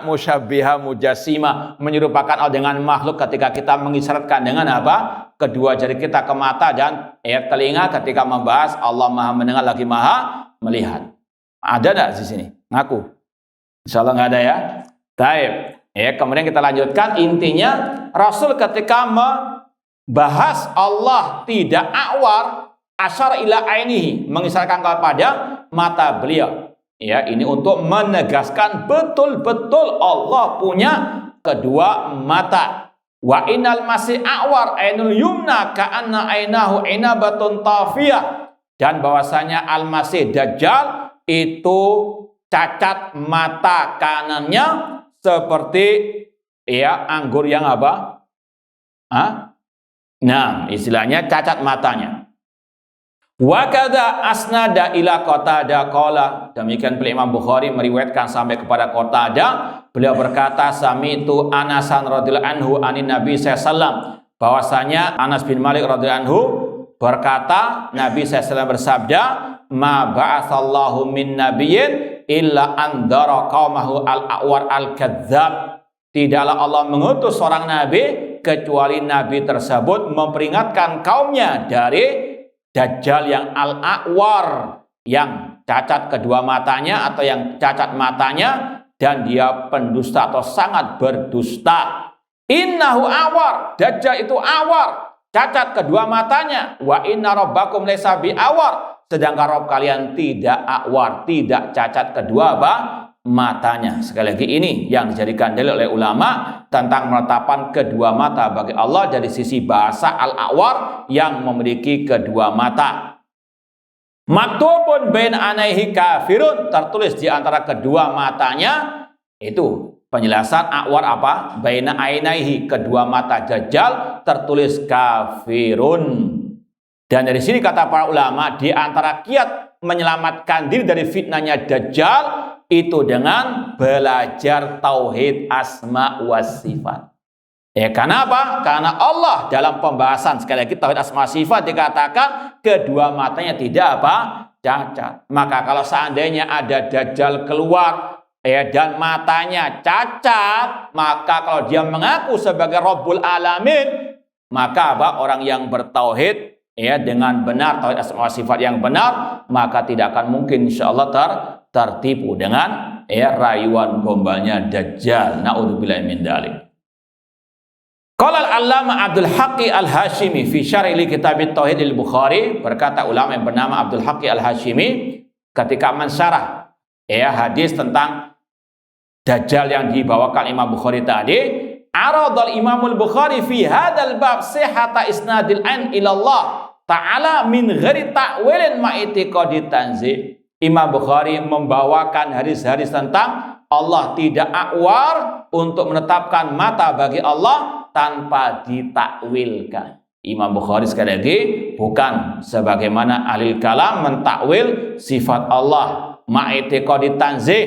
musyabbiha mujassimah, menyerupakan Allah dengan makhluk ketika kita mengisyaratkan dengan kedua jari kita ke mata dan telinga ketika membahas Allah Maha mendengar lagi Maha melihat. Ada enggak di sini? Ngaku. Insyaallah enggak ada ya. Baik. Kemudian kita lanjutkan, intinya Rasul ketika membahas Allah tidak awar, asyara ila ainihi, mengisyaratkan kepada mata beliau. Ini untuk menegaskan betul-betul Allah punya kedua mata. Wa innal masih awar ainul yumna ka'anna ainahu inabatun tafiyah. Dan bahwasanya Al-Masih Dajjal itu cacat mata kanannya seperti anggur yang Nah, istilahnya cacat matanya. Wa kadza asnada ila Qatadah qala. Demikian pula Imam Bukhari meriwayatkan sampai kepada Qatadah, beliau berkata, sami'tu Anasan radhiyallahu anhu anin Nabi sallallahu alaihi wasallam, bahwasanya Anas bin Malik radhiyallahu anhu berkata, Nabi SAW bersabda, ma ba'atsallahu min nabiyyin illa andara qaumahu al-a'war al-kadzdzab. Tidaklah Allah mengutus seorang nabi kecuali nabi tersebut memperingatkan kaumnya dari Dajjal yang al-a'war, yang cacat kedua matanya atau yang cacat matanya, dan dia pendusta atau sangat berdusta. Innahu awar, Dajjal itu awar, cacat kedua matanya. Wa inna rabbakum laysa bi awar, sedangkan Rabb kalian tidak awar, tidak cacat kedua matanya. Sekali lagi ini yang dijadikan dalil oleh ulama tentang penetapan kedua mata bagi Allah dari sisi bahasa al-awar yang memiliki kedua mata. Maktubun bain anaihi kafirun, tertulis di antara kedua matanya. Itu penjelasan awar baina ainaihi, kedua mata Dajjal, tertulis kafirun. Dan dari sini kata para ulama, di antara kiat menyelamatkan diri dari fitnahnya Dajjal itu dengan belajar tauhid asma wa sifat. Kenapa? Karena Allah dalam pembahasan sekali lagi tauhid asma wa sifat dikatakan kedua matanya tidak cacat. Maka kalau seandainya ada Dajjal keluar dan matanya cacat, maka kalau dia mengaku sebagai Rabbul Alamin, maka orang yang bertauhid dengan benar, tauhid asma wa sifat yang benar, maka tidak akan mungkin insyaallah tertipu dengan rayuan gombalnya Dajjal. Naudzubillahi min dzalik. Qala al-Allamah Abdul Haqqi Al-Hashimi fi syarh li kitab Tauhid al-Bukhari, berkata ulama yang bernama Abdul Haqqi Al-Hashimi ketika mensyarah hadis tentang Dajjal yang dibawakan Imam Bukhari tadi, aradal Imamul Bukhari fi hadzal bab sihhata isnadil ain ila Allah ta'ala min ghairi ta'wilin ma i'tiqadi tanzih. Imam Bukhari membawakan hadis-hadis tentang Allah tidak akwar untuk menetapkan mata bagi Allah tanpa ditakwilkan. Imam Bukhari sekali lagi bukan sebagaimana ahli kalam mentakwil sifat Allah ma'itiqadi tanzih,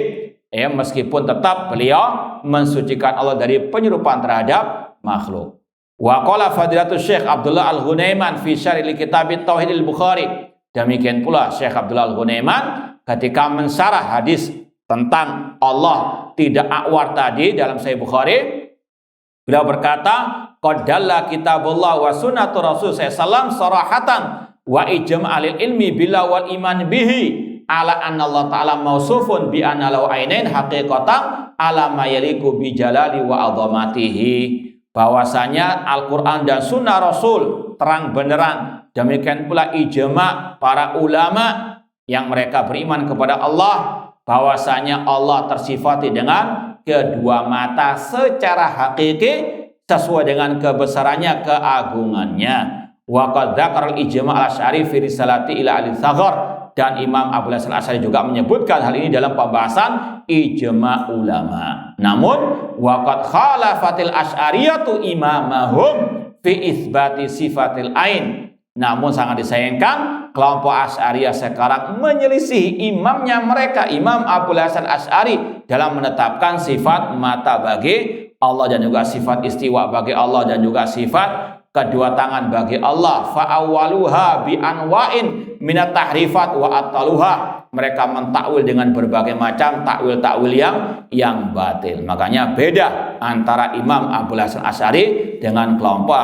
meskipun tetap beliau mensucikan Allah dari penyerupaan terhadap makhluk. Wa qala fadilatul Syekh Abdullah Al-Ghunaiman fi syarh li kitab Tauhid al-Bukhari, Demikian pula Syekh Abdullah Al-Ghunaiman ketika mensyarah hadis tentang Allah tidak akwar tadi dalam Sahih Bukhari, beliau berkata, qad dalla kitabullah wa sunnatu rasul sallallahu sarahatan wa ijma'il ilmi bila wal iman bihi ala anna Allah ta'ala mausufun bi anna lahu ainain haqiqatan ala ma yaliku bi jalali wa azamatihi. Bahwasanya Al-Qur'an dan sunnah Rasul terang beneran, demikian pula ijma' para ulama yang mereka beriman kepada Allah, bahwasanya Allah tersifati dengan kedua mata secara hakiki sesuai dengan kebesarannya, keagungannya. Wa qad dzakara al-ijma' al-asy'ari fi risalati ila al-Saghar, dan Imam Abul Hasan al-Asy'ari juga menyebutkan hal ini dalam pembahasan ijma' ulama. Namun wa qad khalafatil asy'ariyatu imamahum fi itsbati sifatil ain. Namun sangat disayangkan kelompok Asy'ariyah sekarang menyelisih imamnya mereka, Imam Abul Hasan Asy'ari, dalam menetapkan sifat mata bagi Allah dan juga sifat istiwa bagi Allah dan juga sifat kedua tangan bagi Allah. Fa'awwaluha bi anwa'in minat tahrifat wa ataluha. Mereka mentakwil dengan berbagai macam takwil-takwil yang batil. Makanya beda antara Imam Abul Hasan Asy'ari dengan kelompok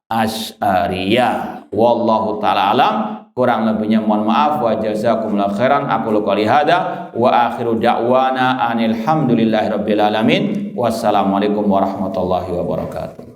Asy'ariyah. Wallahu ta'ala alam. Kurang lebihnya mohon maaf. Wa jazakumullahu khairan. Aqulu qouli hadza wa akhiru da'wana anil hamdulillahi rabbil alamin. Wassalamualaikum warahmatullahi wabarakatuh.